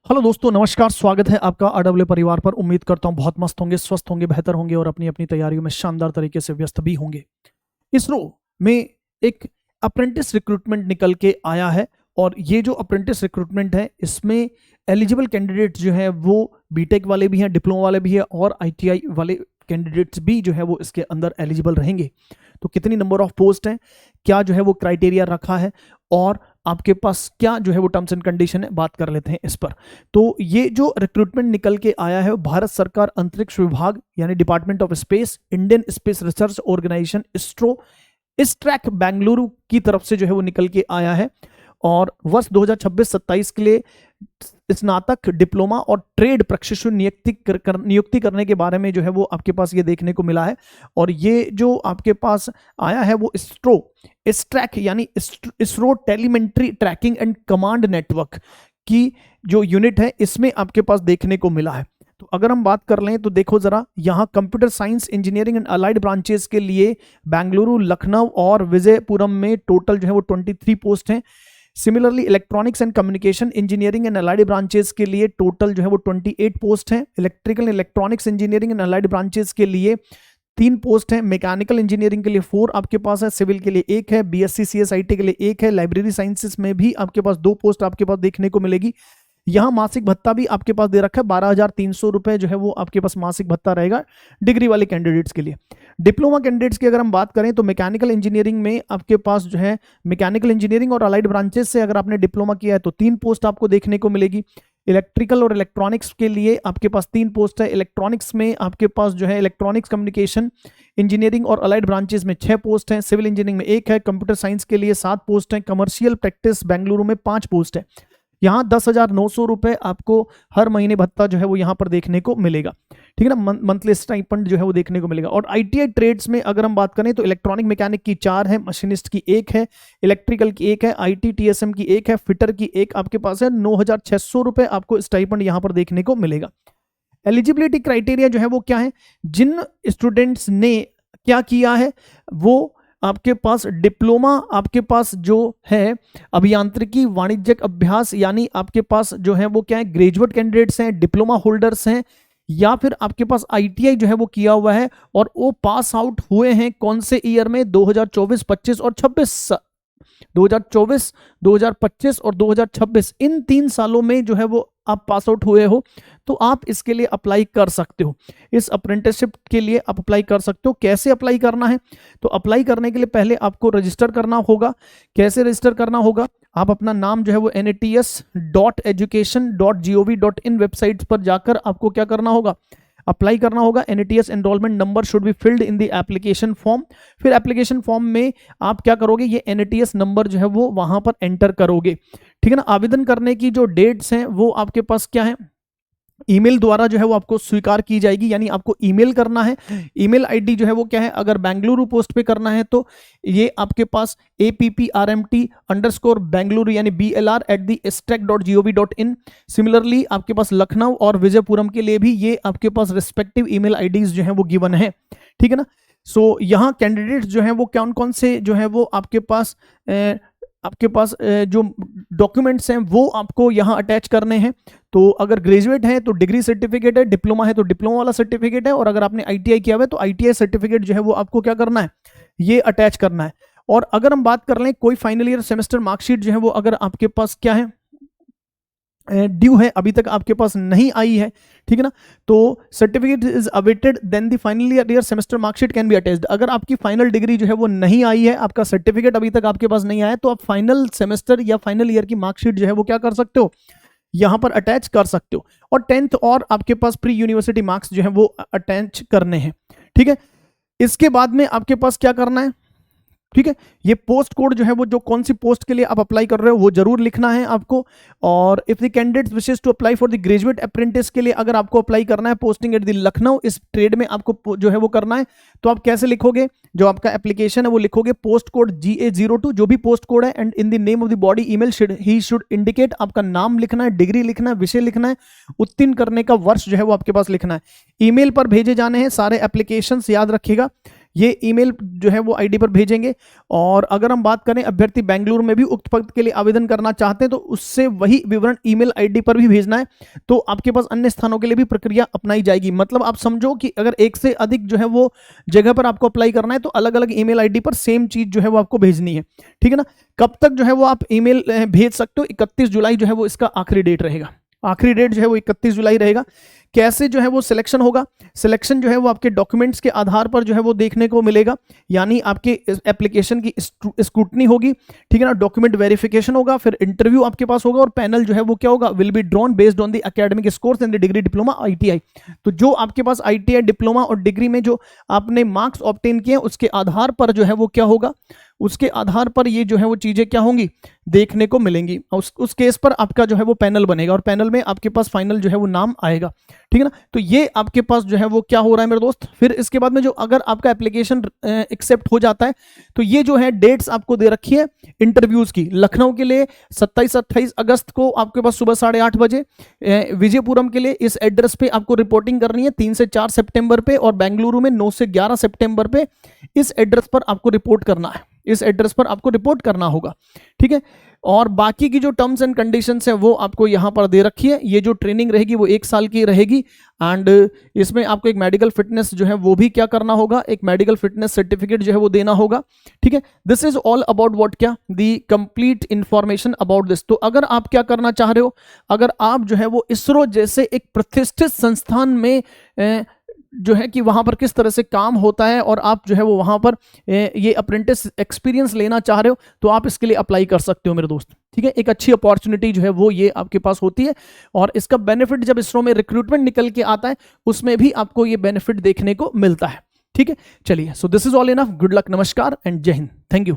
Hello दोस्तों, नमस्कार। स्वागत है आपका आरडब्ल्यू परिवार पर। उम्मीद करता हूं बहुत मस्त होंगे, स्वस्थ होंगे, बेहतर होंगे और अपनी अपनी तैयारियों में शानदार तरीके से व्यस्त भी होंगे। इसरो में एक अप्रेंटिस रिक्रूटमेंट निकल के आया है और ये जो अप्रेंटिस रिक्रूटमेंट है इसमें एलिजिबल कैंडिडेट्स जो है वो बीटेक वाले भी हैं, डिप्लोमा वाले भी हैं और आईटीआई वाले कैंडिडेट्स भी जो है वो इसके अंदर एलिजिबल रहेंगे। तो कितनी नंबर ऑफ पोस्ट हैं, क्या जो है वो क्राइटेरिया रखा है और आपके पास क्या जो है वो टर्म्स एंड कंडीशन है, बात कर लेते हैं इस पर। तो ये जो रिक्रूटमेंट निकल के आया है भारत सरकार अंतरिक्ष विभाग यानी department of space, Indian Space Research Organisation ISRO, ISTRAC Bengaluru की तरफ से जो है वो निकल के आया है और वर्ष 2026-27 के लिए स्नातक, डिप्लोमा और ट्रेड प्रशिक्षु नियुक्ति करने के बारे में जो है वो आपके पास ये देखने को मिला है। और ये जो आपके पास आया है वो ट्रैक यानी ISRO telemetry tracking and command network की जो यूनिट है इसमें आपके पास देखने को मिला है। तो अगर हम बात कर लें तो देखो जरा, यहाँ computer science, engineering and allied branches के लिए बेंगलुरु, लखनऊ और विजयपुरम में टोटल जो है वो 23 पोस्ट हैं। Similarly electronics and communication engineering and allied branches के लिए टोटल जो है वो 28 पोस्ट हैं। Electrical electronics engineering and allied branches के लिए 3 पोस्ट हैं। मैकेनिकल इंजीनियरिंग के लिए 4 आपके पास है। सिविल के लिए 1 है। बीएससी सीएसआईटी के लिए 1 है। लाइब्रेरी साइंसेस में भी आपके पास 2 पोस्ट आपके पास देखने को मिलेगी। यहाँ मासिक भत्ता भी आपके पास दे रखा है, 12,300 रुपए जो है वो आपके पास मासिक भत्ता रहेगा डिग्री वाले कैंडिडेट्स के लिए। डिप्लोमा कैंडिडेट्स की अगर हम बात करें तो मैकेनिकल इंजीनियरिंग में आपके पास जो है मैकेनिकल इंजीनियरिंग और अलाइड ब्रांचेस से अगर आपने डिप्लोमा किया है तो 3 पोस्ट आपको देखने को मिलेगी। इलेक्ट्रिकल और इलेक्ट्रॉनिक्स के लिए आपके पास 3 पोस्ट है। इलेक्ट्रॉनिक्स में आपके पास जो है इलेक्ट्रॉनिक्स कम्युनिकेशन इंजीनियरिंग और अलाइड ब्रांचेस में 6 पोस्ट हैं। सिविल इंजीनियरिंग में 1 है। कंप्यूटर साइंस के लिए 7 पोस्ट हैं। कमर्शियल प्रैक्टिस बेंगलुरु में 5 पोस्ट है। यहाँ 10,900 रुपए आपको हर महीने भत्ता जो है वो यहाँ पर देखने को मिलेगा, ठीक है ना। मंथली स्टाइपेंड जो है वो देखने को मिलेगा। और आईटीआई ट्रेड्स में अगर हम बात करें तो इलेक्ट्रॉनिक मैकेनिक की 4 है, मशीनिस्ट की 1 है, इलेक्ट्रिकल की 1 है, आईटी टीएसएम की 1 है, फिटर की 1 आपके पास है। 9,600 रुपए आपको स्टाइपेंड यहाँ पर देखने को मिलेगा। एलिजिबिलिटी क्राइटेरिया जो है वो क्या है, जिन स्टूडेंट्स ने क्या किया है वो आपके पास डिप्लोमा, आपके पास जो है अभियांत्रिकी वाणिज्यिक अभ्यास यानी आपके पास जो है वो क्या है, ग्रेजुएट कैंडिडेट्स हैं, डिप्लोमा होल्डर्स हैं, या फिर आपके पास आईटीआई जो है वो किया हुआ है और वो पास आउट हुए हैं कौन से ईयर में, 2024, 25 और 26। 2024, 2025 और 2026 इन 3 सालों में जो है वो आप पास आउट हुए हो तो आप इसके लिए अप्लाई कर सकते हो। इस अप्रेंटिसशिप के लिए आप अप्लाई कर सकते हो। कैसे अप्लाई करना है, तो अप्लाई करने के लिए पहले आपको रजिस्टर करना होगा। कैसे रजिस्टर करना होगा, आप अपना नाम जो है वो nats.education.gov.in वेबसाइट पर जाकर आपको क्या करना होगा, अप्लाई करना होगा। NATS enrolment number should be filled in the application form. फिर एप्लीकेशन फॉर्म में आप क्या करोगे, ये NATS नंबर जो है वो वहां पर एंटर करोगे, ठीक है ना। आवेदन करने की जो डेट्स हैं वो आपके पास क्या है, ईमेल द्वारा जो है वो आपको स्वीकार की जाएगी, यानी आपको ईमेल करना है। ईमेल आईडी जो है वो क्या है, अगर बेंगलुरु पोस्ट पे करना है तो ये आपके पास APPRMT_Bengaluru यानी BLR@the-stack.gov.in। सिमिलरली आपके पास लखनऊ और विजयपुरम के लिए भी ये आपके पास रिस्पेक्टिव ईमेल आईडीज जो है वो गिवन है, ठीक है ना। सो यहाँ कैंडिडेट्स जो है वो कौन कौन से जो है वो आपके पास जो डॉक्यूमेंट्स हैं वो आपको यहाँ अटैच करने हैं। तो अगर ग्रेजुएट है तो डिग्री सर्टिफिकेट है, डिप्लोमा है तो डिप्लोमा वाला सर्टिफिकेट है, और अगर आपने आईटीआई किया हुआ है तो आईटीआई सर्टिफिकेट जो है वो आपको क्या करना है, ये अटैच करना है। और अगर हम बात कर लें कोई फाइनल ईयर सेमेस्टर मार्कशीट जो है वो अगर आपके पास क्या है, ड्यू है, अभी तक आपके पास नहीं आई है, ठीक है ना, तो certificate is awaited then the final year semester marksheet can be attached. अगर आपकी फाइनल डिग्री जो है वो नहीं आई है, आपका सर्टिफिकेट अभी तक आपके पास नहीं आया है, तो आप फाइनल सेमेस्टर या फाइनल ईयर की मार्कशीट जो है वो क्या कर सकते हो, यहां पर अटैच कर सकते हो। और 10th और आपके पास प्री यूनिवर्सिटी मार्क्स जो है वो अटैच करने हैं, ठीक है। इसके बाद में आपके पास क्या करना है, ठीक है, ये पोस्ट कोड जो है वो जो कौन सी पोस्ट के लिए आप अप्लाई कर रहे हो वो जरूर लिखना है आपको। और if the candidate wishes to apply for the graduate apprentice के लिए अगर आपको अप्लाई करना है पोस्टिंग एट द लखनऊ, इस ट्रेड में आपको जो है वो करना है, तो आप कैसे लिखोगे, जो आपका एप्लीकेशन है वो लिखोगे पोस्ट कोड GA02 जो भी पोस्ट कोड है, and in the name of the body email he should indicate, आपका नाम लिखना है, डिग्री लिखना है, विषय लिखना है, उत्तीर्ण करने का वर्ष जो है वो आपके पास लिखना है। ईमेल पर भेजे जाने हैं सारे एप्लीकेशंस, याद रखिएगा। ये ईमेल जो है वो आईडी पर भेजेंगे। और अगर हम बात करें अभ्यर्थी बेंगलुरु में भी उक्त पद के लिए आवेदन करना चाहते हैं तो उससे वही विवरण ईमेल आईडी पर भी भेजना है। तो आपके पास अन्य स्थानों के लिए भी प्रक्रिया अपनाई जाएगी। मतलब आप समझो कि अगर एक से अधिक जो है वो जगह पर आपको अप्लाई करना है तो अलग अलग ईमेल आईडी पर सेम चीज जो है वो आपको भेजनी है, ठीक है ना। कब तक जो है वो आप ईमेल भेज सकते हो? 31 जुलाई जो है वो इसका आखिरी डेट रहेगा। आखिरी डेट जो है वो 31 जुलाई रहेगा। कैसे जो है वो सिलेक्शन होगा? सिलेक्शन जो है वो आपके डॉक्यूमेंट्स के आधार पर जो है वो देखने को मिलेगा, यानी आपके एप्लीकेशन की स्क्रूटनी होगी, ठीक है ना, डॉक्यूमेंट वेरिफिकेशन होगा, फिर इंटरव्यू आपके पास होगा और पैनल जो है वो क्या होगा, will be drawn based on the academic scores and the degree diploma ITI. तो जो आपके पास आईटीआई डिप्लोमा और डिग्री में जो आपने मार्क्स ऑब्टेन किए उसके आधार पर जो है वो क्या होगा, उसके आधार पर ये जो है वो चीजें क्या होंगी, देखने को मिलेंगी। उस केस पर आपका जो है वो पैनल बनेगा और पैनल में आपके पास फाइनल जो है वो नाम आएगा, ठीक है ना। तो ये आपके पास जो है वो क्या हो रहा है मेरे दोस्त। फिर इसके बाद में जो अगर आपका एप्लीकेशन एक्सेप्ट हो जाता है तो ये जो है डेट्स आपको दे रखी है इंटरव्यूज की। लखनऊ के लिए 27-28 अगस्त को आपके पास सुबह 8:30 बजे, विजयपुरम के लिए इस एड्रेस पे आपको रिपोर्टिंग करनी है 3 से 4 सितंबर पे, और बेंगलुरु में 9 से 11 सितंबर पे इस एड्रेस पर आपको रिपोर्ट करना है, इस एड्रेस पर आपको रिपोर्ट करना होगा, ठीक है। और बाकी की जो टर्म्स एंड कंडीशंस है वो आपको यहां पर दे रखी है। ये जो ट्रेनिंग रहेगी वो 1 साल की रहेगी एंड इसमें आपको एक मेडिकल फिटनेस जो है वो भी क्या करना होगा, एक मेडिकल फिटनेस सर्टिफिकेट जो है वो देना होगा, ठीक है। This is all about what, क्या, the complete information about this. तो अगर आप क्या करना चाह रहे हो, अगर आप जो है वो इसरो जैसे एक प्रतिष्ठित संस्थान में जो है कि वहां पर किस तरह से काम होता है और आप जो है वो वहां पर ये अप्रेंटिस एक्सपीरियंस लेना चाह रहे हो तो आप इसके लिए अप्लाई कर सकते हो मेरे दोस्त, ठीक है। एक अच्छी अपॉर्चुनिटी जो है वो ये आपके पास होती है और इसका बेनिफिट जब इसरो में रिक्रूटमेंट निकल के आता है उसमें भी आपको ये बेनिफिट देखने को मिलता है, ठीक है। चलिए, so this is all enough. Good luck, नमस्कार एंड जय हिंद, थैंक यू।